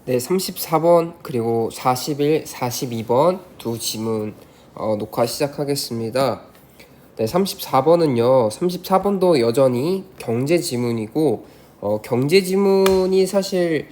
네, 34번 그리고 41, 42번 두 지문 녹화 시작하겠습니다. 네, 34번은요. 34번도 여전히 경제 지문이고 경제 지문이 사실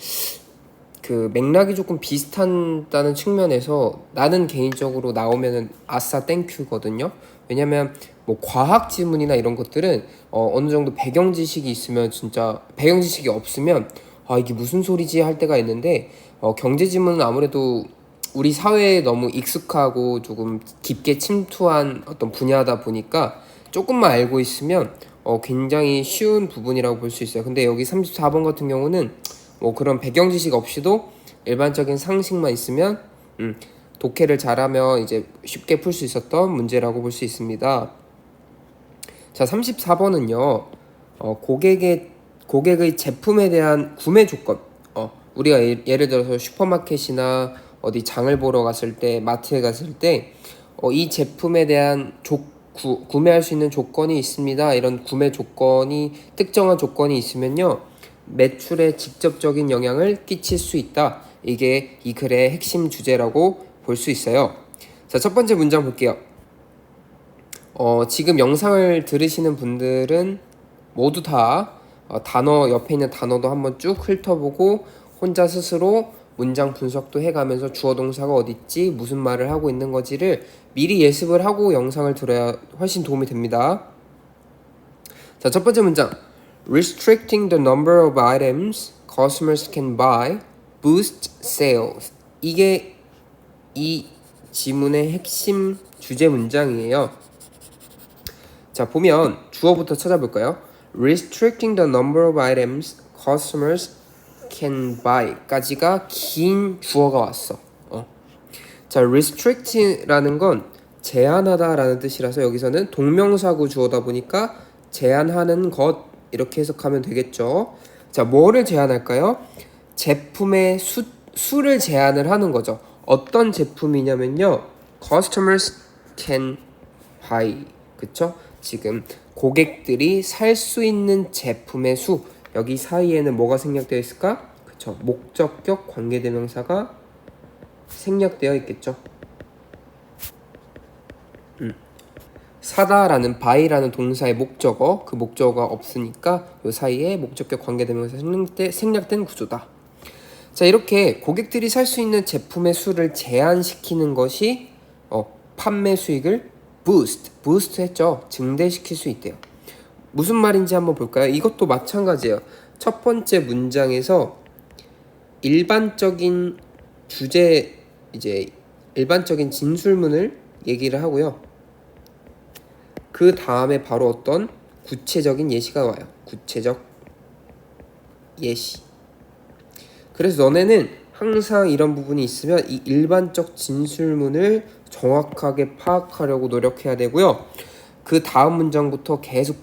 그 맥락이 조금 비슷하다는 측면에서 나는 개인적으로 나오면은 아싸 땡큐거든요. 왜냐면 뭐 과학 지문이나 이런 것들은 어느 정도 배경 지식이 있으면 진짜 배경 지식이 없으면 아 이게 무슨 소리지 할 때가 있는데 경제 지문은 아무래도 우리 사회에 너무 익숙하고 조금 깊게 침투한 어떤 분야다 보니까 조금만 알고 있으면 굉장히 쉬운 부분이라고 볼 수 있어요. 근데 여기 34번 같은 경우는 뭐 그런 배경 지식 없이도 일반적인 상식만 있으면 독해를 잘하면 이제 쉽게 풀 수 있었던 문제라고 볼 수 있습니다. 자, 34번은요. 고객의 제품에 대한 구매 조건. 우리가 예를 들어서 슈퍼마켓이나 어디 장을 보러 갔을 때, 마트에 갔을 때, 이 제품에 대한 구매할 수 있는 조건이 있습니다. 이런 구매 조건이, 특정한 조건이 있으면요. 매출에 직접적인 영향을 끼칠 수 있다. 이게 이 글의 핵심 주제라고 볼 수 있어요. 자, 첫 번째 문장 볼게요. 지금 영상을 들으시는 분들은 모두 다 단어 옆에 있는 단어도 한번 쭉 훑어보고 혼자 스스로 문장 분석도 해가면서 주어 동사가 어디 있지 무슨 말을 하고 있는 거지를 미리 예습을 하고 영상을 들어야 훨씬 도움이 됩니다. 자, 첫 번째 문장. Restricting the number of items customers can buy boosts sales. 이게 이 지문의 핵심 주제 문장이에요. 자, 보면 주어부터 찾아볼까요? Restricting the number of items customers can buy 까지가 긴 주어가 왔어. 자, restrict라는 건 제한하다 라는 뜻이라서 여기서는 동명사구 주어다 보니까 제한하는 것 이렇게 해석하면 되겠죠. 자, 뭐를 제한할까요? 제품의 수를 제한을 하는 거죠. 어떤 제품이냐면요. Customers can buy. 그쵸? 지금 고객들이 살 수 있는 제품의 수. 여기 사이에는 뭐가 생략되어 있을까? 그쵸? 목적격 관계대명사가 생략되어 있겠죠. 사다라는 buy라는 동사의 목적어, 그 목적어가 없으니까 이 사이에 목적격 관계대명사 생략된 구조다. 자, 이렇게 고객들이 살 수 있는 제품의 수를 제한시키는 것이 판매 수익을 boost 했죠. 증대시킬 수 있대요. 무슨 말인지 한번 볼까요? 이것도 마찬가지예요. 첫 번째 문장에서 일반적인 주제, 이제 일반적인 진술문을 얘기를 하고요. 그 다음에 바로 어떤 구체적인 예시가 와요. 구체적 예시. 그래서 너네는 항상 이런 부분이 있으면 이 일반적 진술문을 정확하게 파악하려고 노력해야 되고요. 그 다음 문장부터 계속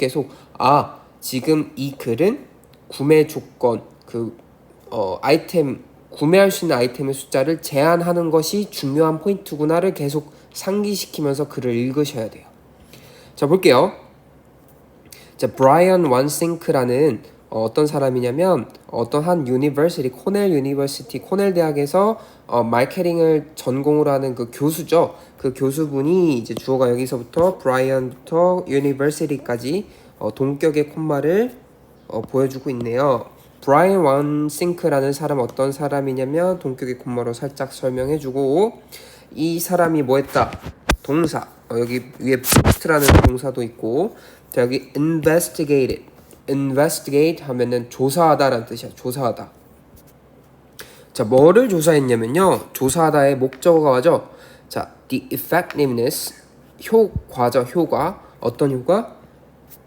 지금 이 글은 구매 조건, 아이템, 구매할 수 있는 아이템의 숫자를 제한하는 것이 중요한 포인트구나를 계속 상기시키면서 글을 읽으셔야 돼요. 자, 볼게요. 자, 브라이언 원싱크라는 어떤 사람이냐면 어떤 한 유니버시티, 코넬 대학에서 마케팅을 전공으로 하는 그 교수죠. 그 교수분이 이제 주어가 여기서부터 브라이언부터 유니버시티까지 동격의 콤마를 보여주고 있네요. 브라이언 원싱크라는 사람 어떤 사람이냐면 동격의 콤마로 살짝 설명해주고 이 사람이 뭐 했다? 동사. 여기 위에 post라는 동사도 있고 자, 여기 investigate 하면은 조사하다라는 뜻이야. 조사하다. 자, 뭐를 조사했냐면요. 조사하다의 목적어가 와죠. 자, the effectiveness 효과. 어떤 효과?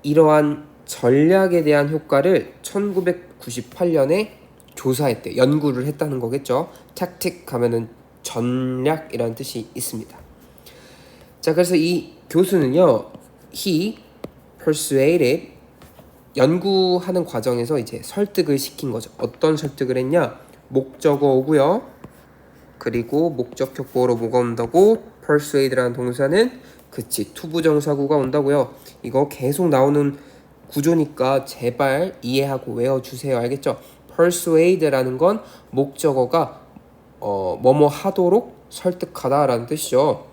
이러한 전략에 대한 효과를 1998년에 조사했대. 연구를 했다는 거겠죠. tactic 하면은 전략이라는 뜻이 있습니다. 자, 그래서 이 교수는요. he persuaded 연구하는 과정에서 이제 설득을 시킨 거죠. 어떤 설득을 했냐? 목적어 오고요. 그리고 목적격 보어로 뭐가 온다고? persuade라는 동사는 그치 투부정사구가 온다고요. 이거 계속 나오는 구조니까 제발 이해하고 외워주세요. 알겠죠? persuade라는 건 목적어가 뭐뭐 하도록 설득하다라는 뜻이죠.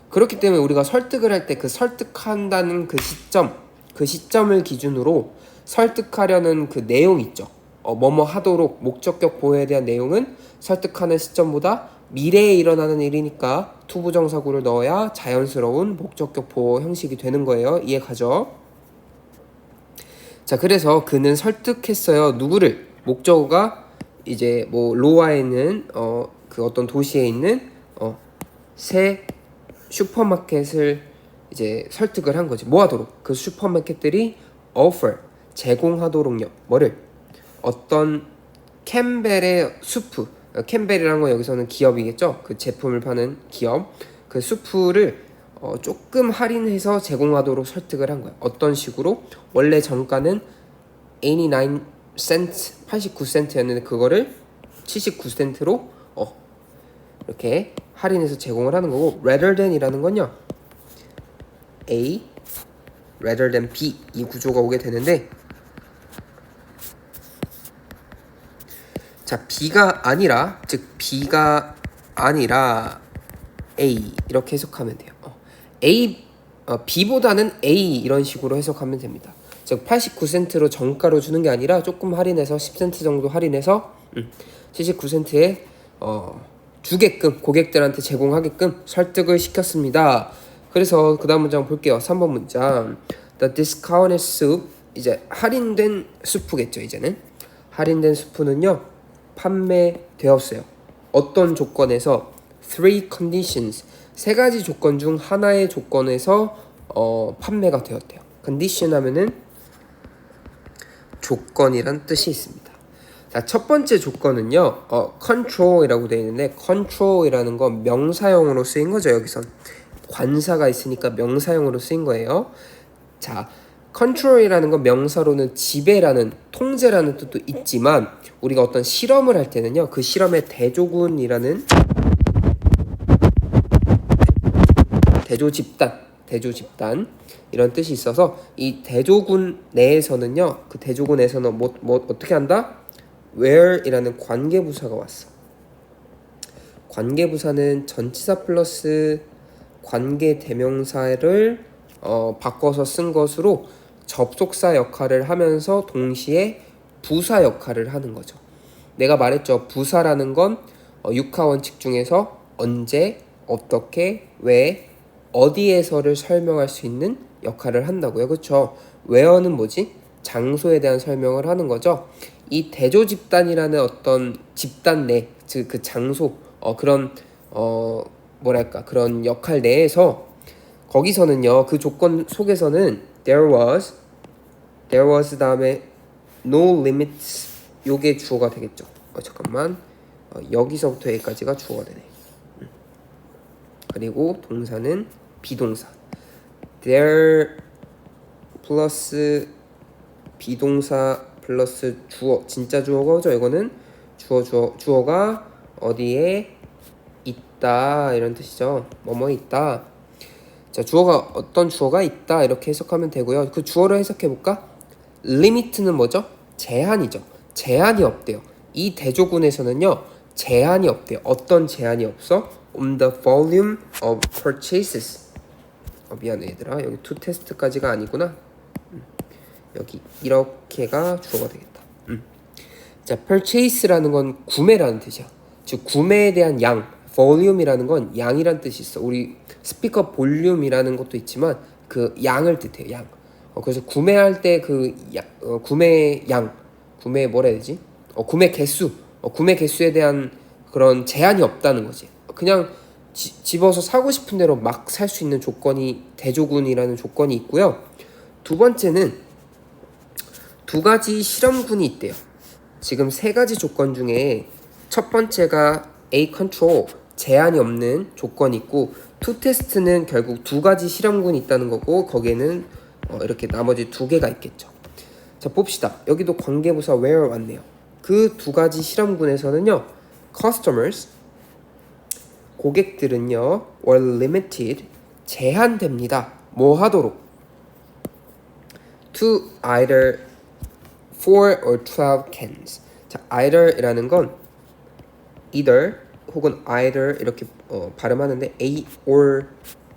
그렇기 때문에 우리가 설득을 할 때 그 설득한다는 그 시점을 기준으로 설득하려는 그 내용 있죠. 뭐뭐 하도록 목적격 보호에 대한 내용은 설득하는 시점보다 미래에 일어나는 일이니까 투부정사구를 넣어야 자연스러운 목적격 보호 형식이 되는 거예요. 이해 가죠? 자, 그래서 그는 설득했어요. 누구를? 목적어가 이제 뭐 로아에 있는 그 어떤 도시에 있는 새 슈퍼마켓을 이제 설득을 한 거지. 뭐 하도록? 그 슈퍼마켓들이 offer 제공하도록요. 뭐를? 어떤 캠벨의 수프. 캠벨이라는 건 여기서는 기업이겠죠. 그 제품을 파는 기업. 그 수프를 조금 할인해서 제공하도록 설득을 한 거야. 어떤 식으로? 원래 정가는 89 센트, 89센트였는데 그거를 79센트로 이렇게 할인해서 제공을 하는 거고, rather than이라는 건요, A rather than B 이 구조가 오게 되는데, 자, B가 아니라, 즉 B가 아니라 A 이렇게 해석하면 돼요. B보다는 A 이런 식으로 해석하면 됩니다. 즉 89센트로 정가로 주는 게 아니라 조금 할인해서 10센트 정도 할인해서 79센트에 주게끔, 고객들한테 제공하게끔 설득을 시켰습니다. 그래서 그 다음 문장 볼게요. 3번 문장. The discounted soup, 이제 할인된 수프겠죠. 이제는 할인된 수프는요 판매되었어요. 어떤 조건에서? Three conditions, 세 가지 조건 중 하나의 조건에서 판매가 되었대요. condition 하면은 조건이란 뜻이 있습니다. 자, 첫 번째 조건은요, control이라고 되어 있는데, control이라는 건 명사형으로 쓰인 거죠. 여기선 관사가 있으니까 명사형으로 쓰인 거예요. 자, control이라는 건 명사로는 지배라는, 통제라는 뜻도 있지만, 우리가 어떤 실험을 할 때는요, 그 실험의 대조군이라는 대조집단 이런 뜻이 있어서, 이 대조군 내에서는요, 그 대조군에서는 뭐 어떻게 한다? where이라는 관계부사가 왔어. 관계부사는 전치사 플러스 관계대명사를 바꿔서 쓴 것으로 접속사 역할을 하면서 동시에 부사 역할을 하는 거죠. 내가 말했죠. 부사라는 건 육하 원칙 중에서 언제, 어떻게, 왜, 어디에서를 설명할 수 있는 역할을 한다고요. 그렇죠? where는 뭐지? 장소에 대한 설명을 하는 거죠. 이 대조 집단이라는 어떤 집단 내, 즉 그 장소, 그런 뭐랄까, 그런 역할 내에서, 거기서는요, 그 조건 속에서는 there was 다음에 no limits, 요게 주어가 되겠죠. 잠깐만, 여기서부터 여기까지가 주어가 되네. 그리고 동사는 비동사. there 플러스 비동사 플러스 주어, 진짜 주어가죠. 이거는 주어가 어디에 있다 이런 뜻이죠. 뭐뭐 있다. 자, 주어가 어떤 주어가 있다 이렇게 해석하면 되고요. 그 주어를 해석해 볼까? limit는 뭐죠? 제한이죠. 제한이 없대요. 이 대조군에서는요, 제한이 없대요. 어떤 제한이 없어? on the volume of purchases. 미안해 얘들아, 여기 to test까지가 아니구나. 여기 이렇게가 주어가 되겠다. 자, purchase라는 건 구매라는 뜻이야. 즉 구매에 대한 양, volume이라는 건 양이란 뜻이 있어. 우리 스피커 볼륨이라는 것도 있지만 그 양을 뜻해요. 양. 그래서 구매할 때 그 구매 양, 구매 뭐라 해야 되지? 구매 개수, 구매 개수에 대한 그런 제한이 없다는 거지. 그냥 집어서 사고 싶은 대로 막 살 수 있는 조건이 대조군이라는 조건이 있고요. 두 번째는 두 가지 실험군이 있대요. 지금 세 가지 조건 중에 첫 번째가 A control, 제한이 없는 조건이 있고, to test는 결국 두 가지 실험군이 있다는 거고, 거기에는 이렇게 나머지 두 개가 있겠죠. 자, 봅시다. 여기도 관계부사 where 왔네요. 그 두 가지 실험군에서는요, customers, 고객들은요, were limited, 제한됩니다. 뭐 하도록? to either 4 or 12 cans, 자, either이라는 건 either 혹은 either 이렇게 발음하는데 A or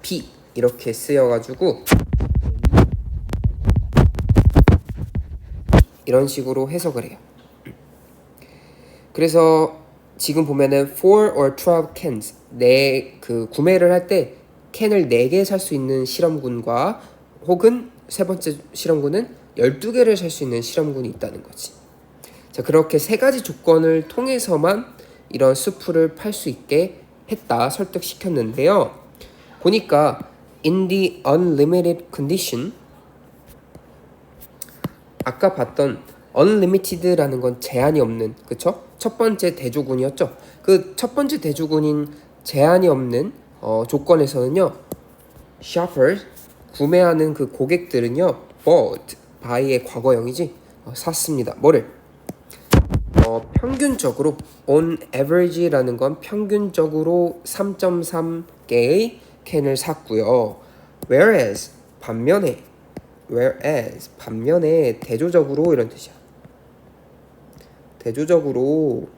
B 이렇게 쓰여가지고 이런 식으로 해석을 해요. 그래서 지금 보면은 4 or 12 cans 그 구매를 할 때 캔을 4개 살 수 있는 실험군과 혹은 세 번째 실험군은 12개를 살 수 있는 실험군이 있다는 거지. 자, 그렇게 세 가지 조건을 통해서만 이런 수프를 팔 수 있게 했다 설득시켰는데요. 보니까 in the unlimited condition 아까 봤던 unlimited라는 건 제한이 없는, 그쵸? 첫 번째 대조군이었죠. 그 첫 번째 대조군인 제한이 없는 조건에서는요, shoppers 구매하는 그 고객들은요, bought buy의 과거형이지, 샀습니다. 뭐를? 평균적으로 on average라는 건 평균적으로 3.3개의 캔을 샀고요. whereas 반면에 대조적으로 이런 뜻이야. 대조적으로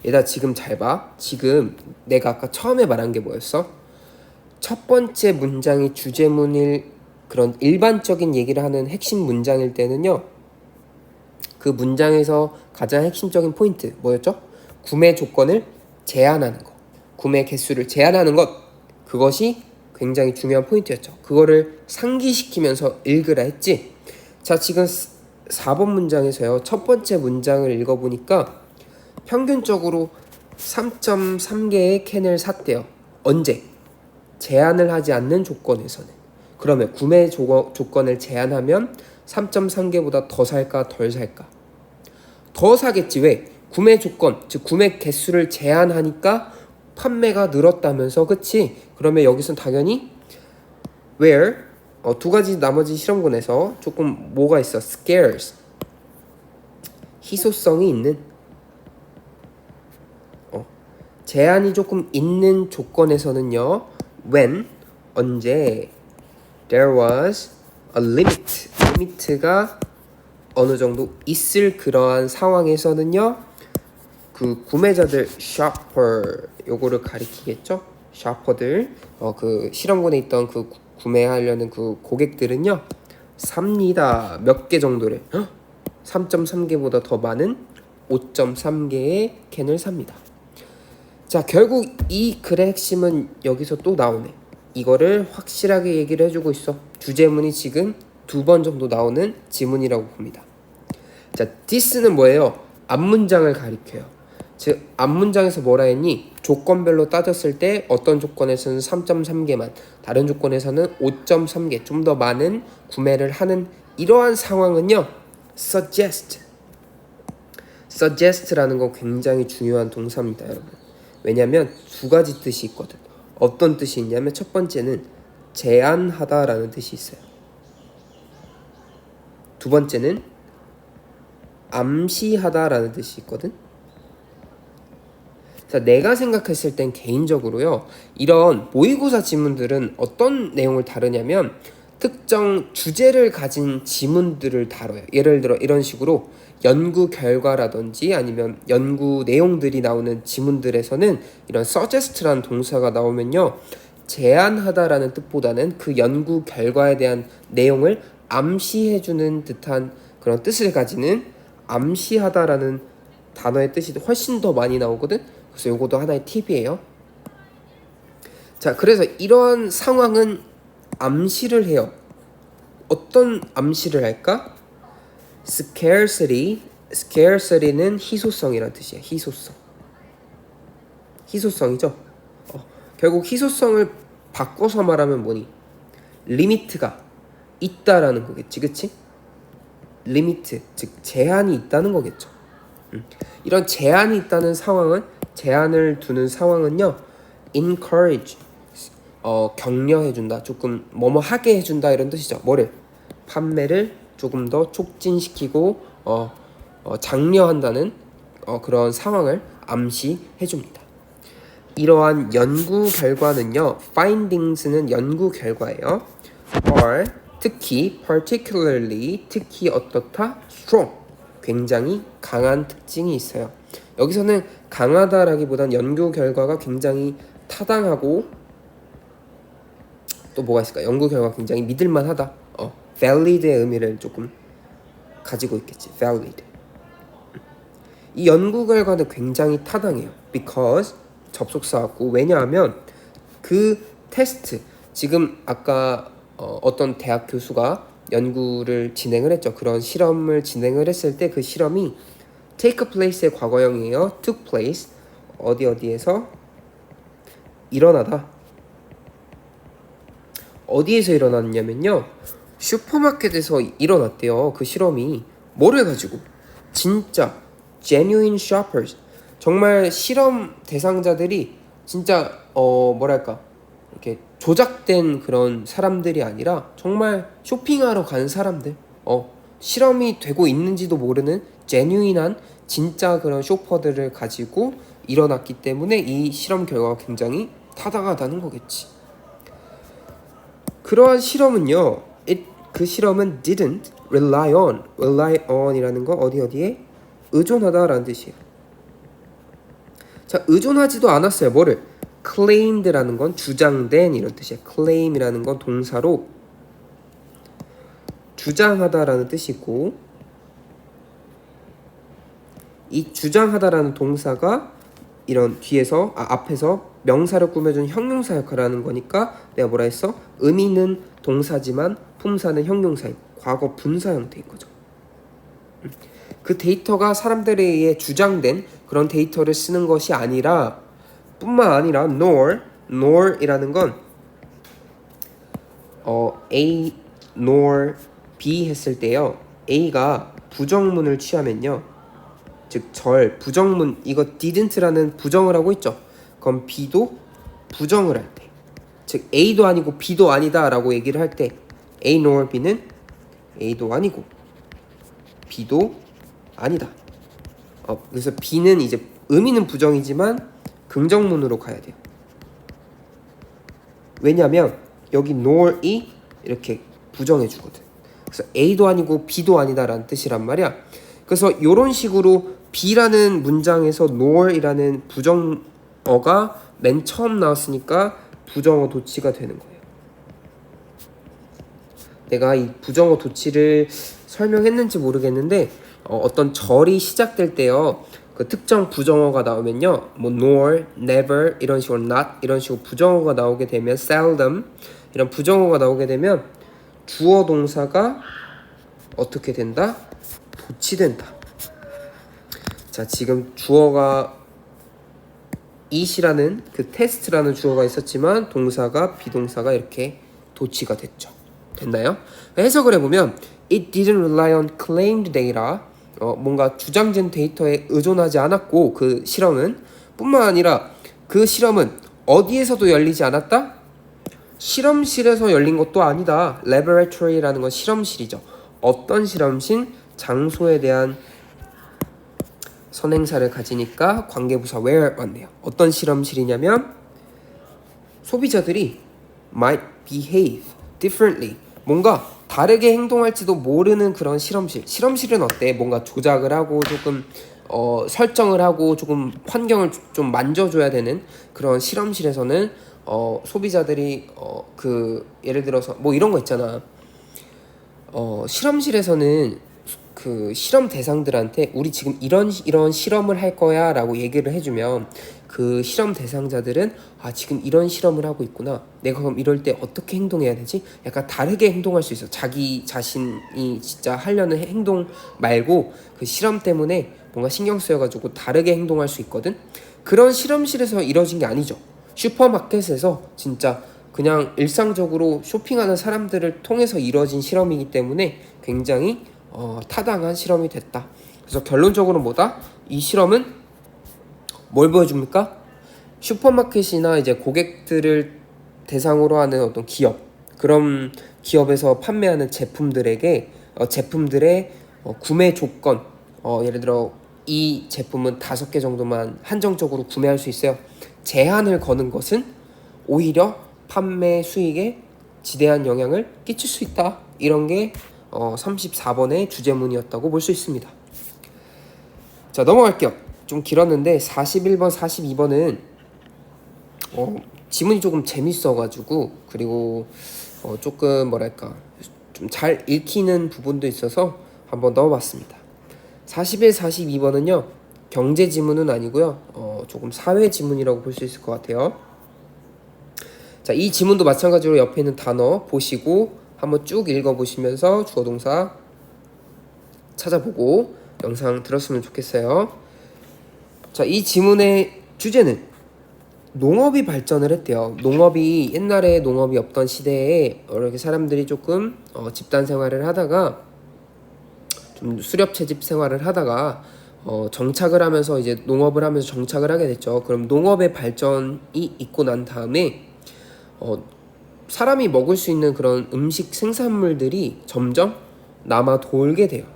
얘들아 지금 잘 봐. 지금 내가 아까 처음에 말한 게 뭐였어? 첫 번째 문장이 주제문일 그런 일반적인 얘기를 하는 핵심 문장일 때는요, 그 문장에서 가장 핵심적인 포인트 뭐였죠? 구매 조건을 제한하는 것, 구매 개수를 제한하는 것, 그것이 굉장히 중요한 포인트였죠. 그거를 상기시키면서 읽으라 했지. 자, 지금 4번 문장에서요, 첫 번째 문장을 읽어보니까 평균적으로 3.3개의 캔을 샀대요. 언제? 제한을 하지 않는 조건에서는. 그러면 구매 조건을 제한하면 3.3개보다 더 살까 덜 살까? 더 사겠지. 왜? 구매 조건, 즉 구매 개수를 제한하니까 판매가 늘었다면서, 그치? 그러면 여기선 당연히 where 두 가지 나머지 실험군에서 조금 뭐가 있어? scarce 희소성이 있는 제한이 조금 있는 조건에서는요, when 언제 there was a limit 리미트가 어느 정도 있을 그러한 상황에서는요, 그 구매자들 shopper 요거를 가리키겠죠. shopper들 그 실험군에 있던 그 구매하려는 그 고객들은요 삽니다. 몇 개 정도를 3.3개보다 더 많은 5.3개의 캔을 삽니다. 자, 결국 이 글의 핵심은 여기서 또 나오네. 이거를 확실하게 얘기를 해주고 있어. 주제문이 지금 2번 정도 나오는 지문이라고 봅니다. 자, this는 뭐예요? 앞문장을 가리켜요. 즉 앞문장에서 뭐라 했니? 조건별로 따졌을 때 어떤 조건에서는 3.3개만, 다른 조건에서는 5.3개 좀 더 많은 구매를 하는 이러한 상황은요, suggest라는 건 굉장히 중요한 동사입니다, 여러분. 왜냐면 두 가지 뜻이 있거든. 어떤 뜻이 있냐면 첫 번째는 제안하다라는 뜻이 있어요. 두 번째는 암시하다라는 뜻이 있거든. 자, 내가 생각했을 땐 개인적으로요, 이런 모의고사 지문들은 어떤 내용을 다루냐면 특정 주제를 가진 지문들을 다뤄요. 예를 들어 이런 식으로 연구 결과라든지 아니면 연구 내용들이 나오는 지문들에서는 이런 suggest라는 동사가 나오면요, 제안하다라는 뜻보다는 그 연구 결과에 대한 내용을 암시해주는 듯한 그런 뜻을 가지는 암시하다라는 단어의 뜻이 훨씬 더 많이 나오거든. 그래서 이것도 하나의 팁이에요. 자, 그래서 이러한 상황은 암시를 해요. 어떤 암시를 할까? scarcity는 희소성이라는 뜻이에요. 희소성이죠. 결국 희소성을 바꿔서 말하면 뭐니? 리미트가 있다라는 거겠지, 그치? 리미트, 즉 제한이 있다는 거겠죠. 이런 제한이 있다는 상황은, 제한을 두는 상황은요, encourage 격려해준다, 조금 뭐뭐 하게 해준다 이런 뜻이죠. 뭐를? 판매를 조금 더 촉진시키고 장려한다는 그런 상황을 암시해줍니다. 이러한 연구 결과는요, findings는 연구 결과예요. are 특히 particularly 특히 어떻다 strong 굉장히 강한 특징이 있어요. 여기서는 강하다라기보단 연구 결과가 굉장히 타당하고 또 뭐가 있을까? 연구 결과가 굉장히 믿을만하다. valid의 의미를 조금 가지고 있겠지. valid. 이 연구 결과는 굉장히 타당해요. because 접속사고 왜냐하면 그 테스트 지금 아까 어떤 대학 교수가 연구를 진행을 했죠. 그런 실험을 진행을 했을 때 그 실험이 take place의 과거형이에요. took place 어디에서 일어나다. 어디에서 일어났냐면요. 슈퍼마켓에서 일어났대요. 그 실험이 뭐를 가지고 진짜 genuine shoppers 정말 실험 대상자들이 진짜 뭐랄까 이렇게 조작된 그런 사람들이 아니라 정말 쇼핑하러 간 사람들 실험이 되고 있는지도 모르는 genuine한 진짜 그런 쇼퍼들을 가지고 일어났기 때문에 이 실험 결과가 굉장히 타당하다는 거겠지. 그러한 실험은요 그 실험은 didn't rely on이라는 거 어디에 의존하다라는 뜻이에요. 자, 의존하지도 않았어요. 뭐를? claimed라는 건 주장된 이런 뜻이에요. claim이라는 건 동사로 주장하다라는 뜻이고 이 주장하다라는 동사가 이런 뒤에서 앞에서 명사를 꾸며준 형용사 역할을 하는 거니까 내가 뭐라 했어? 의미는 동사지만 품사는 형용사인 과거 분사 형태인 거죠. 그 데이터가 사람들에 의해 주장된 그런 데이터를 쓰는 것이 아니라 뿐만 아니라 nor이라는 건 A nor B 했을 때요. A가 부정문을 취하면요. 즉 부정문 이거 didn't라는 부정을 하고 있죠. 그럼 B도 부정을 할 때, 즉 A도 아니고 B도 아니다라고 얘기를 할 때 A nor B는 A도 아니고 B도 아니다. 그래서 B는 이제 의미는 부정이지만 긍정문으로 가야 돼요. 왜냐면 여기 nor이 이렇게 부정해 주거든. 그래서 A도 아니고 B도 아니다라는 뜻이란 말이야. 그래서 이런 식으로 B라는 문장에서 nor이라는 부정어가 맨 처음 나왔으니까 부정어 도치가 되는 거예요. 내가 이 부정어 도치를 설명했는지 모르겠는데 어떤 절이 시작될 때요. 그 특정 부정어가 나오면요. 뭐 nor, never 이런 식으로 not 이런 식으로 부정어가 나오게 되면 seldom 이런 부정어가 나오게 되면 주어 동사가 어떻게 된다? 도치된다. 자, 지금 주어가 it이라는 그 테스트라는 주어가 있었지만 동사가 비동사가 이렇게 도치가 됐죠. 됐나요? 해석을 해보면 It didn't rely on claimed data 뭔가 주장된 데이터에 의존하지 않았고 그 실험은 뿐만 아니라 그 실험은 어디에서도 열리지 않았다? 실험실에서 열린 것도 아니다. Laboratory라는 건 실험실이죠. 어떤 실험실? 장소에 대한 선행사를 가지니까 관계부사 where 왔네요. 어떤 실험실이냐면 소비자들이 might behave differently 뭔가 다르게 행동할지도 모르는 그런 실험실은 어때? 뭔가 조작을 하고 조금 설정을 하고 조금 환경을 좀 만져줘야 되는 그런 실험실에서는 소비자들이 그 예를 들어서 뭐 이런 거 있잖아. 실험실에서는 그 실험 대상들한테 우리 지금 이런 실험을 할 거야 라고 얘기를 해주면 그 실험 대상자들은 지금 이런 실험을 하고 있구나. 내가 그럼 이럴 때 어떻게 행동해야 되지? 약간 다르게 행동할 수 있어. 자기 자신이 진짜 하려는 행동 말고 그 실험 때문에 뭔가 신경 쓰여가지고 다르게 행동할 수 있거든. 그런 실험실에서 이루어진 게 아니죠. 슈퍼마켓에서 진짜 그냥 일상적으로 쇼핑하는 사람들을 통해서 이루어진 실험이기 때문에 굉장히 타당한 실험이 됐다. 그래서 결론적으로 뭐다? 이 실험은 뭘 보여줍니까? 슈퍼마켓이나 이제 고객들을 대상으로 하는 어떤 기업, 그런 기업에서 판매하는 제품들에게 제품들의 구매 조건, 예를 들어 이 제품은 5개 정도만 한정적으로 구매할 수 있어요. 제한을 거는 것은 오히려 판매 수익에 지대한 영향을 끼칠 수 있다. 이런 게 34번의 주제문이었다고 볼 수 있습니다. 자, 넘어갈게요. 좀 길었는데 41번, 42번은 지문이 조금 재밌어가지고, 그리고 조금 뭐랄까 좀 잘 읽히는 부분도 있어서 한번 넣어봤습니다. 41, 42번은요 경제 지문은 아니고요 조금 사회 지문이라고 볼 수 있을 것 같아요. 자, 이 지문도 마찬가지로 옆에 있는 단어 보시고 한번 쭉 읽어보시면서 주어 동사 찾아보고 영상 들었으면 좋겠어요. 자, 이 지문의 주제는 농업이 발전을 했대요. 농업이 옛날에 농업이 없던 시대에 이렇게 사람들이 조금 집단 생활을 하다가 좀 수렵 채집 생활을 하다가 정착을 하면서 이제 농업을 하면서 정착을 하게 됐죠. 그럼 농업의 발전이 있고 난 다음에 사람이 먹을 수 있는 그런 음식 생산물들이 점점 남아 돌게 돼요.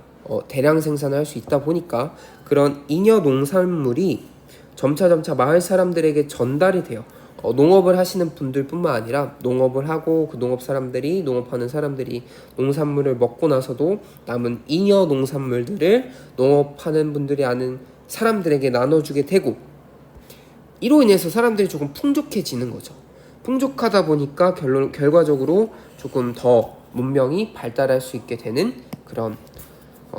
대량 생산을 할 수 있다 보니까 그런 잉여 농산물이 점차 마을 사람들에게 전달이 돼요. 농업을 하시는 분들뿐만 아니라 농업을 하고 그 농업하는 사람들이 농산물을 먹고 나서도 남은 잉여 농산물들을 농업하는 분들이 아는 사람들에게 나눠주게 되고, 이로 인해서 사람들이 조금 풍족해지는 거죠. 풍족하다 보니까 결과적으로 조금 더 문명이 발달할 수 있게 되는 그런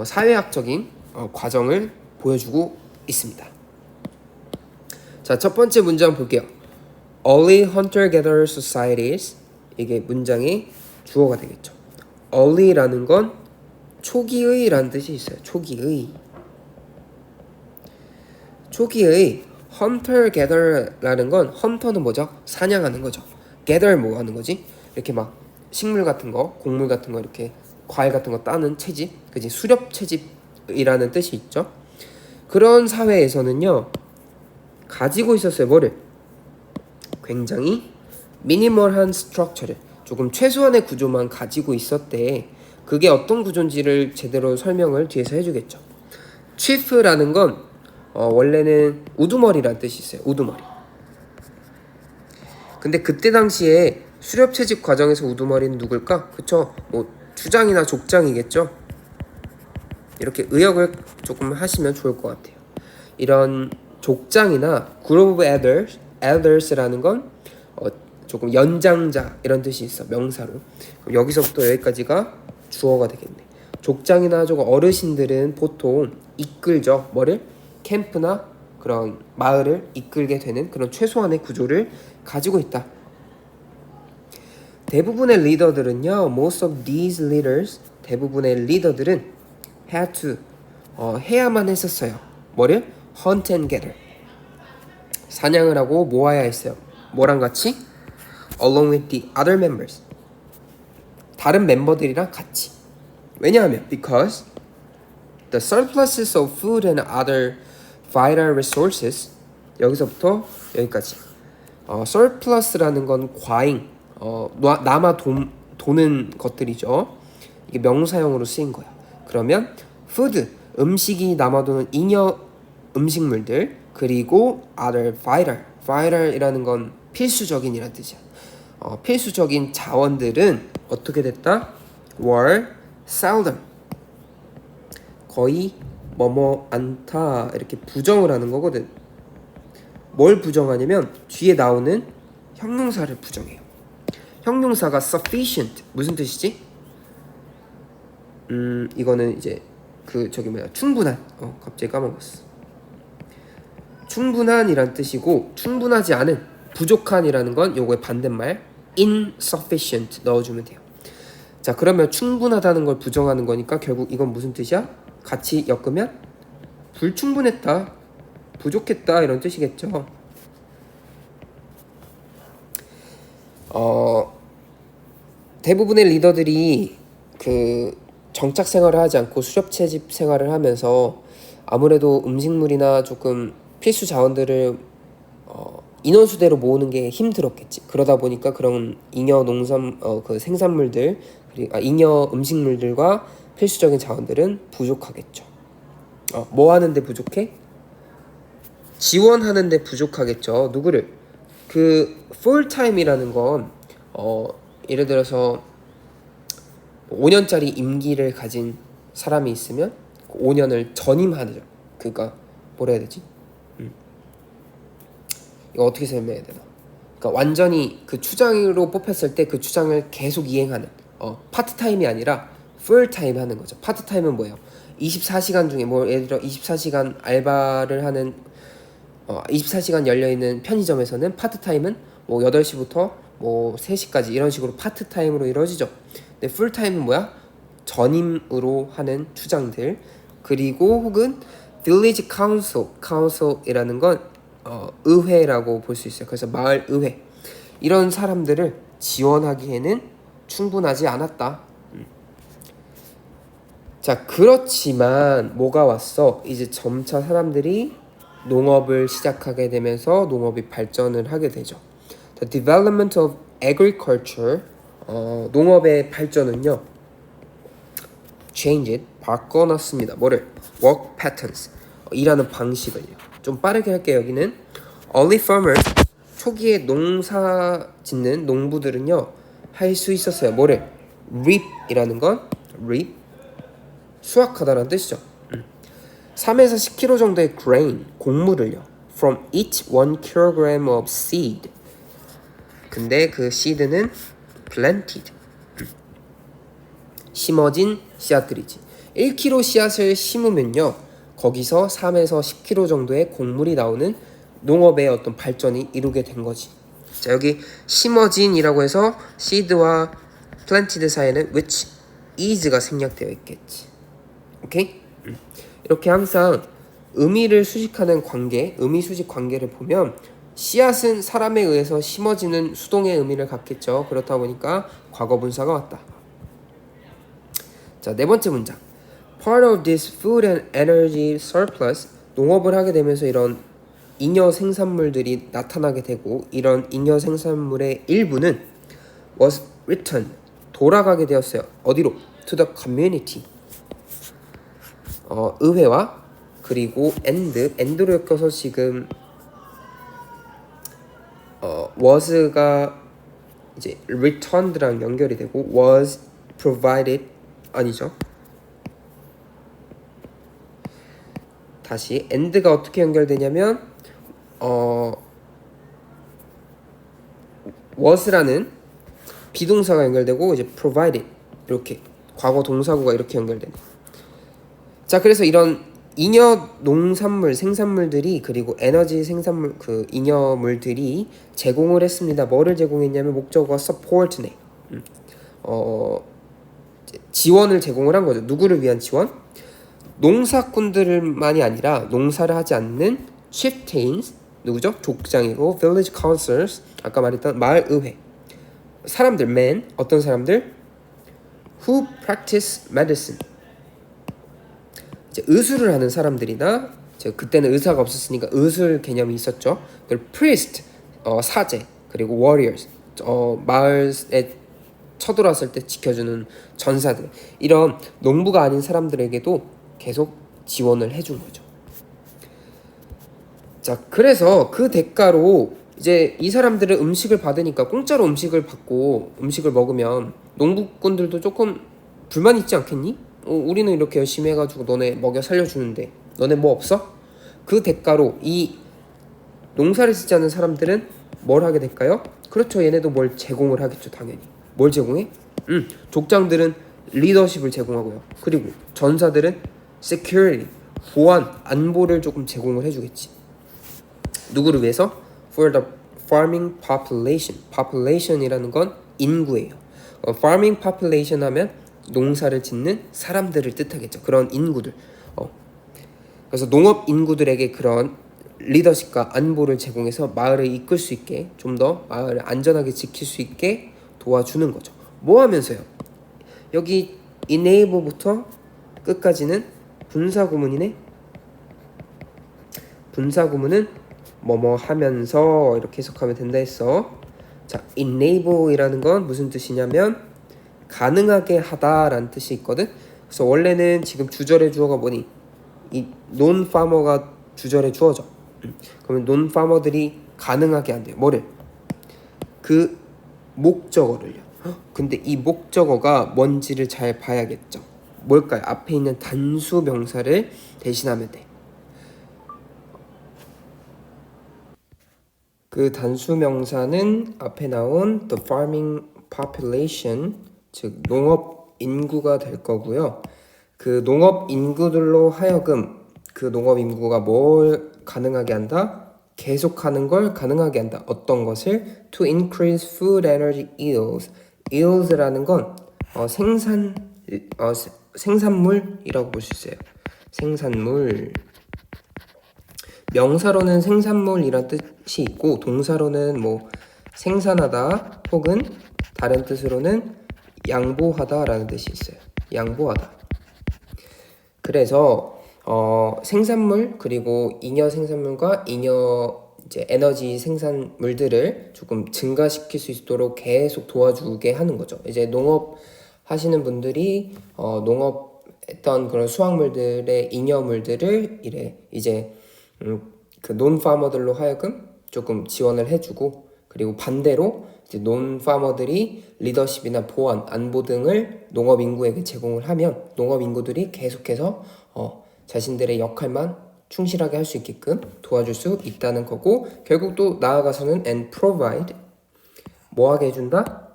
사회학적인 과정을 보여주고 있습니다. 자, 첫 번째 문장 볼게요. Early hunter-gatherer societies, 이게 문장의 주어가 되겠죠. Early라는 건 초기의 라는 뜻이 있어요. 초기의 hunter-gatherer라는 건 hunter는 뭐죠? 사냥하는 거죠. gather 뭐 하는 거지? 이렇게 막 식물 같은 거, 곡물 같은 거, 이렇게 과일 같은 거 따는 채집, 그지? 수렵 채집이라는 뜻이 있죠. 그런 사회에서는요 가지고 있었어요. 뭐를? 굉장히 미니멀한 스트럭처를, 조금 최소한의 구조만 가지고 있었대. 그게 어떤 구조인지를 제대로 설명을 뒤에서 해주겠죠. chief라는 건 원래는 우두머리라는 뜻이 있어요. 우두머리. 근데 그때 당시에 수렵 채집 과정에서 우두머리는 누굴까? 그쵸? 뭐 주장이나 족장이겠죠. 이렇게 의역을 조금 하시면 좋을 것 같아요. 이런 족장이나 group of elders라는 건 조금 연장자 이런 뜻이 있어, 명사로. 그럼 여기서부터 여기까지가 주어가 되겠네. 족장이나 조금 어르신들은 보통 이끌죠. 뭐를? 캠프나 그런 마을을 이끌게 되는 그런 최소한의 구조를 가지고 있다. 대부분의 리더들은요, most of these leaders, 대부분의 리더들은 had to, 해야만 했었어요. 뭐를? hunt and gather, 사냥을 하고 모아야 했어요. 뭐랑 같이? along with the other members, 다른 멤버들이랑 같이. 왜냐하면 because the surpluses of food and other vital resources, 여기서부터 여기까지 surplus라는 건 과잉, 남아 도는 것들이죠. 이게 명사형으로 쓰인 거야. 그러면 food, 음식이 남아도는 잉여 음식물들, 그리고 other vital이라는 건 필수적인이란 뜻이야. 필수적인 자원들은 어떻게 됐다? were seldom, 거의 뭐뭐 않다, 이렇게 부정을 하는 거거든. 뭘 부정하냐면 뒤에 나오는 형용사를 부정해요. 형용사가 sufficient, 무슨 뜻이지? 이거는 이제 충분한, 갑자기 까먹었어. 충분한이란 뜻이고, 충분하지 않은, 부족한이라는 건 요거의 반대말 insufficient 넣어주면 돼요. 자, 그러면 충분하다는 걸 부정하는 거니까 결국 이건 무슨 뜻이야? 같이 엮으면 불충분했다, 부족했다, 이런 뜻이겠죠. 대부분의 리더들이 그 정착 생활을 하지 않고 수렵 채집 생활을 하면서 아무래도 음식물이나 조금 필수 자원들을 인원수대로 모으는 게 힘들었겠지. 그러다 보니까 그런 잉여 그 생산물들, 그리고 잉여 음식물들과 필수적인 자원들은 부족하겠죠. 뭐 하는데 부족해? 지원하는데 부족하겠죠. 누구를? 그 풀타임이라는 건 예를 들어서 5년짜리 임기를 가진 사람이 있으면 5년을 전임하죠. 그러니까 뭐라 해야 되지? 이거 어떻게 설명해야 되나? 그러니까 완전히 그 추장으로 뽑혔을 때 그 추장을 계속 이행하는 파트타임이 아니라 풀타임 하는 거죠. 파트타임은 뭐예요? 24시간 중에 뭐 예를 들어 24시간 알바를 하는 24시간 열려있는 편의점에서는 파트타임은 뭐 8시부터 뭐 3시까지 이런 식으로 파트타임으로 이루어지죠. 근데 풀타임은 뭐야? 전임으로 하는 추장들. 그리고 혹은 village council이라는 건 의회라고 볼 수 있어요. 그래서 마을 의회 이런 사람들을 지원하기에는 충분하지 않았다. 자, 그렇지만 뭐가 왔어? 이제 점차 사람들이 농업을 시작하게 되면서 농업이 발전을 하게 되죠. The development of agriculture, 농업의 발전은요, changed, 바꿔놨습니다. 뭐를? work patterns, 일하는 방식을요. 좀 빠르게 할게요. 여기는 early farmers, 초기에 농사 짓는 농부들은요, 할 수 있었어요. 뭐를? reap이라는 건 reap, 수확하다라는 뜻이죠. 3에서 10kg 정도의 grain, 곡물을요. From each 1kg of seed. 근데 그 seed는 planted. 심어진 씨앗들이지. 1kg 씨앗을 심으면요. 거기서 3에서 10kg 정도의 곡물이 나오는 농업의 어떤 발전이 이루게 된 거지. 자, 여기 심어진이라고 해서 seed와 planted 사이에는 which is가 생략되어 있겠지. 오케이? 이렇게 항상 의미를 수식하는 관계, 의미 수식 관계를 보면 씨앗은 사람에 의해서 심어지는 수동의 의미를 갖겠죠. 그렇다 보니까 과거 분사가 왔다. 자, 네 번째 문장. Part of this food and energy surplus, 농업을 하게 되면서 이런 잉여 생산물들이 나타나게 되고 이런 잉여 생산물의 일부는 was returned, 돌아가게 되었어요. 어디로? To the community. 의회와 그리고 end로 엮여서 지금 was가 이제 returned랑 연결이 되고 was provided 아니죠. 다시 end가 어떻게 연결되냐면 was라는 비동사가 연결되고 이제 provided 이렇게 과거 동사구가 이렇게 연결되네. 자, 그래서 이런 잉여 농산물 생산물들이 그리고 에너지 생산물 그 잉여물들이 제공을 했습니다. 뭐를 제공했냐면 목적어가 support네. 지원을 제공을 한 거죠. 누구를 위한 지원? 농사꾼들만이 아니라 농사를 하지 않는 chieftains, 누구죠? 족장이고 village councilors, 아까 말했던 마을 의회 사람들, men, 어떤 사람들? who practice medicine, 이제 의술을 하는 사람들이나 그때는 의사가 없었으니까 의술 개념이 있었죠. 그리고 priest, 사제, 그리고 warriors, 마을에 쳐들어왔을 때 지켜주는 전사들, 이런 농부가 아닌 사람들에게도 계속 지원을 해준 거죠. 자, 그래서 그 대가로 이제 이 사람들은 음식을 받으니까 공짜로 음식을 받고 음식을 먹으면 농부꾼들도 조금 불만 있지 않겠니? 우리는 이렇게 열심히 해가지고 너네 먹여 살려주는데 너네 뭐 없어? 그 대가로 이 농사를 짓지 않는 사람들은 뭘 하게 될까요? 그렇죠, 얘네도 뭘 제공을 하겠죠. 당연히 뭘 제공해? 족장들은 리더십을 제공하고요. 그리고 전사들은 security, 보안, 안보를 조금 제공을 해주겠지. 누구를 위해서? For the farming population. population이라는 건 인구예요. farming population 하면 농사를 짓는 사람들을 뜻하겠죠. 그런 인구들. 그래서 농업 인구들에게 그런 리더십과 안보를 제공해서 마을을 이끌 수 있게, 좀 더 마을을 안전하게 지킬 수 있게 도와주는 거죠. 뭐 하면서요? 여기 enable부터 끝까지는 분사구문이네. 분사구문은 뭐뭐 하면서 이렇게 해석하면 된다 했어. 자, enable이라는 건 무슨 뜻이냐면 가능하게 하다라는 뜻이 있거든. 그래서 원래는 지금 주절의 주어가 뭐니? 이 non-farmer가 주절의 주어죠. 그러면 non-farmer들이 가능하게 한대요. 뭐를? 그 목적어를요. 근데 이 목적어가 뭔지를 잘 봐야겠죠. 뭘까요? 앞에 있는 단수 명사를 대신하면 돼. 그 단수 명사는 앞에 나온 the farming population, 즉 농업 인구가 될 거고요. 그 농업 인구들로 하여금 그 농업 인구가 뭘 가능하게 한다? 계속하는 걸 가능하게 한다. 어떤 것을? To increase food energy yields. yields라는 건 생산물이라고 볼 수 있어요. 생산물. 명사로는 생산물이란 뜻이 있고 동사로는 뭐 생산하다 혹은 다른 뜻으로는 양보하다라는 뜻이 있어요. 양보하다. 그래서 생산물 그리고 잉여 생산물과 잉여 이제 에너지 생산물들을 조금 증가시킬 수 있도록 계속 도와주게 하는 거죠. 이제 농업 하시는 분들이 농업했던 그런 수확물들의 잉여물들을 이제 그 논파머들로 하여금 조금 지원을 해주고 그리고 반대로 이제 논파머들이 리더십이나 보안, 안보 등을 농업 인구에게 제공을 하면 농업 인구들이 계속해서 자신들의 역할만 충실하게 할 수 있게끔 도와줄 수 있다는 거고 결국 또 나아가서는 and provide 뭐 하게 해준다?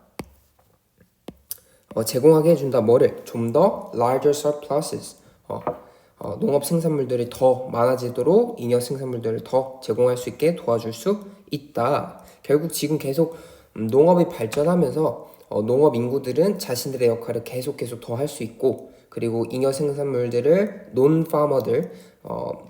제공하게 해준다. 뭐를? 좀 더 larger surpluses 농업 생산물들이 더 많아지도록 잉여 생산물들을 더 제공할 수 있게 도와줄 수 있다. 결국 지금 계속 농업이 발전하면서 농업 인구들은 자신들의 역할을 계속 더 할 수 있고 그리고 잉여 생산물들을 논파머들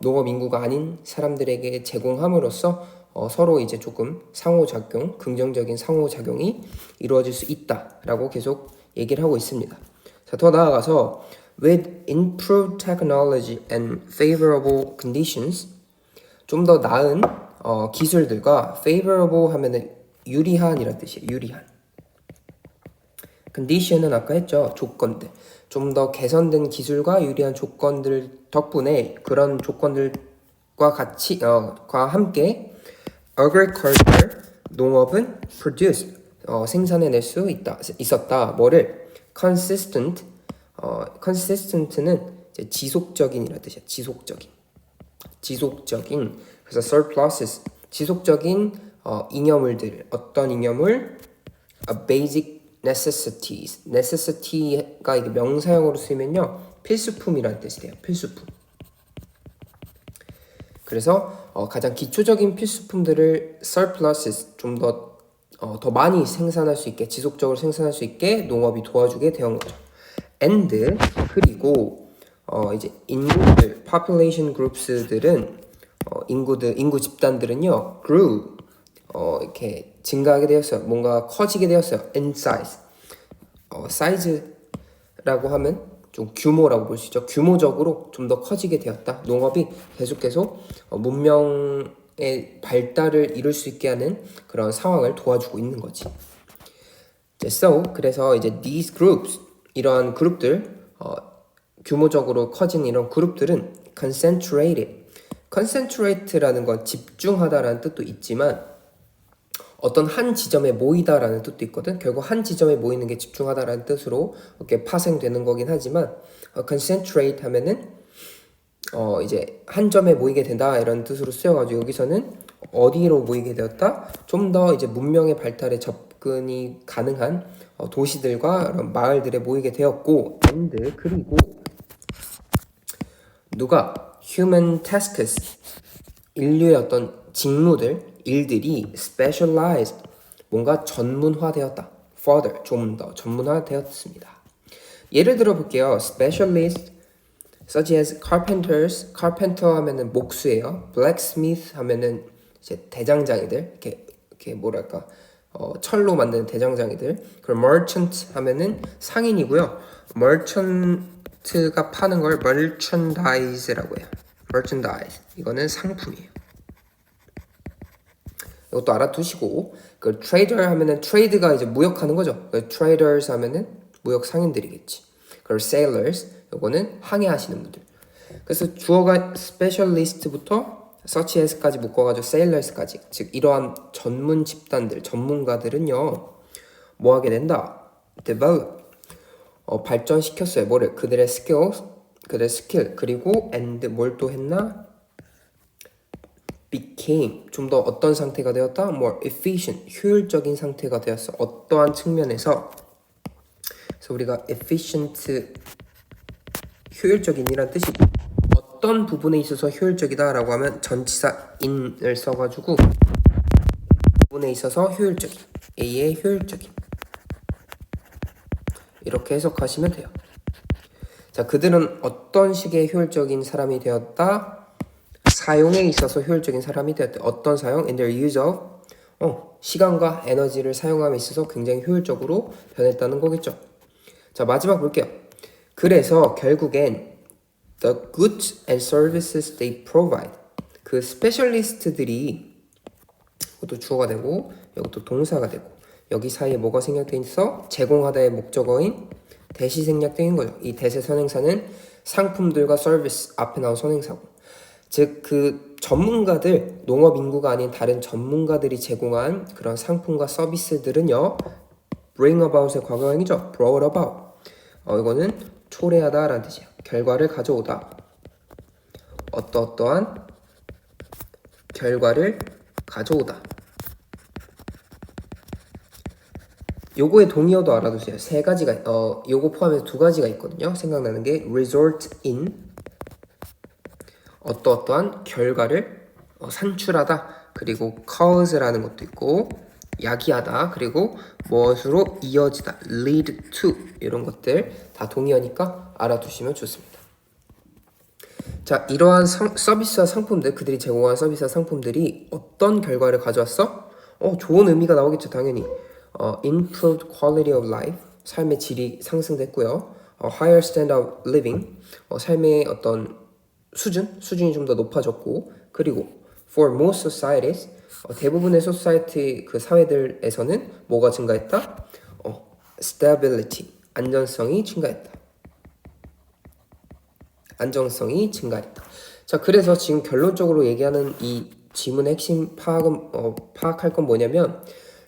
농업 인구가 아닌 사람들에게 제공함으로써 서로 이제 조금 상호작용, 긍정적인 상호작용이 이루어질 수 있다라고 계속 얘기를 하고 있습니다. 자, 더 나아가서 with improved technology and favorable conditions 좀 더 나은 기술들과 favorable 하면은 유리한이란 뜻이에요. 유리한. condition은 아까 했죠. 조건들. 좀 더 개선된 기술과 유리한 조건들 덕분에 그런 조건들과 같이 과 함께 agriculture 농업은 produce 생산해낼 수 있었다. 뭐를? consistent는 이제 지속적인이라는 뜻이야. 지속적인. 그래서 surpluses 지속적인 잉여물들. 어떤 잉여물? basic necessities가 이게 명사형으로 쓰이면요 필수품이라는 뜻이 돼요. 필수품. 그래서 가장 기초적인 필수품들을 surpluses 좀 더 많이 생산할 수 있게 지속적으로 생산할 수 있게 농업이 도와주게 되는 거죠. and 그리고 이제 인구들 population groups들은 인구 집단들은요 grew 이렇게 증가하게 되었어요. 뭔가 커지게 되었어요. in size 사이즈라고 하면 좀 규모라고 볼 수 있죠. 규모적으로 좀 더 커지게 되었다. 농업이 계속 문명의 발달을 이룰 수 있게 하는 그런 상황을 도와주고 있는 거지. So 그래서 이제 these groups 이런 그룹들 규모적으로 커진 이런 그룹들은 concentrate라는 건 집중하다라는 뜻도 있지만 어떤 한 지점에 모이다라는 뜻도 있거든. 결국 한 지점에 모이는 게 집중하다라는 뜻으로 이렇게 파생되는 거긴 하지만 concentrate 하면은 이제 한 점에 모이게 된다 이런 뜻으로 쓰여가지고 여기서는 어디로 모이게 되었다? 좀 더 이제 문명의 발달에 접근이 가능한 도시들과 이런 마을들에 모이게 되었고 and 그리고 누가 human tasks 인류의 어떤 직무들 일들이 specialized 뭔가 전문화되었다. further 좀 더 전문화되었습니다. 예를 들어 볼게요. specialist such as carpenter 하면은 목수예요. blacksmith 하면은 이제 대장장이들 이렇게 뭐랄까 철로 만드는 대장장이들. 그리고 merchant 하면은 상인이고요. merchant가 파는 걸 merchandise라고 해요. merchandise 이거는 상품이에요. 이것도 알아두시고 그 trader 하면은 trade가 이제 무역하는 거죠. 그 traders 하면은 무역 상인들이겠지. 그리고 sailors 이거는 항해하시는 분들. 그래서 주어가 specialist부터 such as까지 묶어가지고 sailors까지 즉 이러한 전문 집단들 전문가들은요 뭐 하게 된다. develop 발전시켰어요. 뭐를? 그들의 스킬 그리고 and 뭘 또 했나? became 좀 더 어떤 상태가 되었다? more efficient 효율적인 상태가 되었어. 어떠한 측면에서 그래서 우리가 efficient 효율적인이란 뜻이 어떤 부분에 있어서 효율적이다 라고 하면 전치사 in을 써가지고 부분에 있어서 효율적인 A의 효율적인 이렇게 해석하시면 돼요. 자, 그들은 어떤 식의 효율적인 사람이 되었다? 사용에 있어서 효율적인 사람이 되었다. 어떤 사용? In their use of 시간과 에너지를 사용함에 있어서 굉장히 효율적으로 변했다는 거겠죠. 자, 마지막 볼게요. 그래서 결국엔 the goods and services they provide 그 스페셜리스트들이 이것도 주어가 되고 이것도 동사가 되고 여기 사이에 뭐가 생략돼 있어? 제공하다의 목적어인 대시 생략되어 있는 거죠. 이 대세 선행사는 상품들과 서비스 앞에 나온 선행사고 즉 그 전문가들 농업 인구가 아닌 다른 전문가들이 제공한 그런 상품과 서비스들은요 bring about의 과거형이죠. brought about 이거는 초래하다 라는 뜻이에요. 결과를 가져오다 어떠한 결과를 가져오다 요거의 동의어도 알아두세요. 세 가지가 요거 포함해서 두 가지가 있거든요. 생각나는 게 result in 어떠한 결과를 산출하다 그리고 cause라는 것도 있고 야기하다 그리고 무엇으로 이어지다 lead to 이런 것들 다 동의어니까 알아두시면 좋습니다. 자, 이러한 서비스와 상품들 그들이 제공한 서비스와 상품들이 어떤 결과를 가져왔어? 좋은 의미가 나오겠죠. 당연히 improved quality of life 삶의 질이 상승됐고요. higher standard of living 삶의 어떤 수준이 좀 더 높아졌고 그리고 for most societies 대부분의 society 그 사회들에서는 뭐가 증가했다? stability 안정성이 증가했다. 자, 그래서 지금 결론적으로 얘기하는 이 지문의 핵심 파악할 건 뭐냐면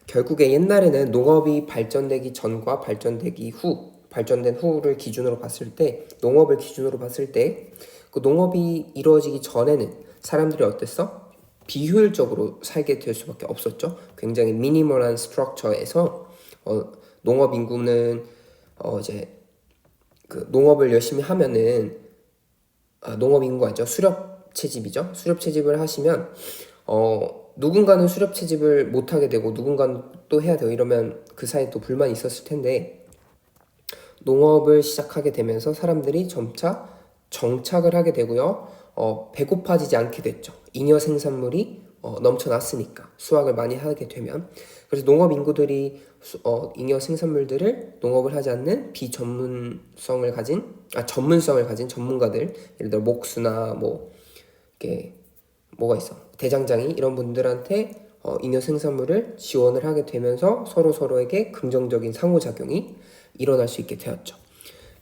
결국에 옛날에는 농업이 발전되기 전과 발전된 후를 기준으로 봤을 때 농업을 기준으로 봤을 때 그 농업이 이루어지기 전에는 사람들이 어땠어? 비효율적으로 살게 될 수밖에 없었죠. 굉장히 미니멀한 스트럭처에서 농업 인구는 이제 그 농업을 열심히 하면은 농업 인구가 있죠. 수렵 채집이죠. 수렵 채집을 하시면 누군가는 수렵 채집을 못 하게 되고 누군가는 또 해야 되고 이러면 그 사이에 또 불만이 있었을 텐데 농업을 시작하게 되면서 사람들이 점차 정착을 하게 되고요. 배고파지지 않게 됐죠. 잉여 생산물이 넘쳐났으니까 수확을 많이 하게 되면 그래서 농업 인구들이 잉여 생산물들을 농업을 하지 않는 전문성을 가진 전문가들 예를 들어 목수나 뭐 이렇게 뭐가 있어 대장장이 이런 분들한테 잉여 생산물을 지원을 하게 되면서 서로에게 긍정적인 상호작용이 일어날 수 있게 되었죠.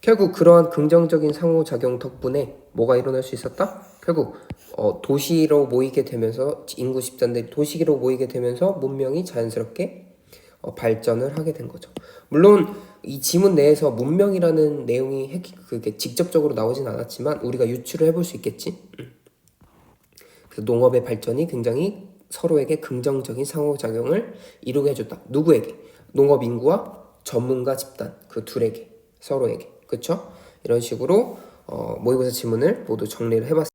결국 그러한 긍정적인 상호작용 덕분에 뭐가 일어날 수 있었다? 결국 도시로 모이게 되면서 인구 집단들이 도시로 모이게 되면서 문명이 자연스럽게 발전을 하게 된 거죠. 물론 이 지문 내에서 문명이라는 내용이 그게 직접적으로 나오진 않았지만 우리가 유추를 해볼 수 있겠지. 그래서 농업의 발전이 굉장히 서로에게 긍정적인 상호작용을 이루게 해줬다. 누구에게? 농업 인구와 전문가 집단 그 둘에게 서로에게 그쵸? 이런 식으로 모의고사 지문을 모두 정리를 해봤습니다.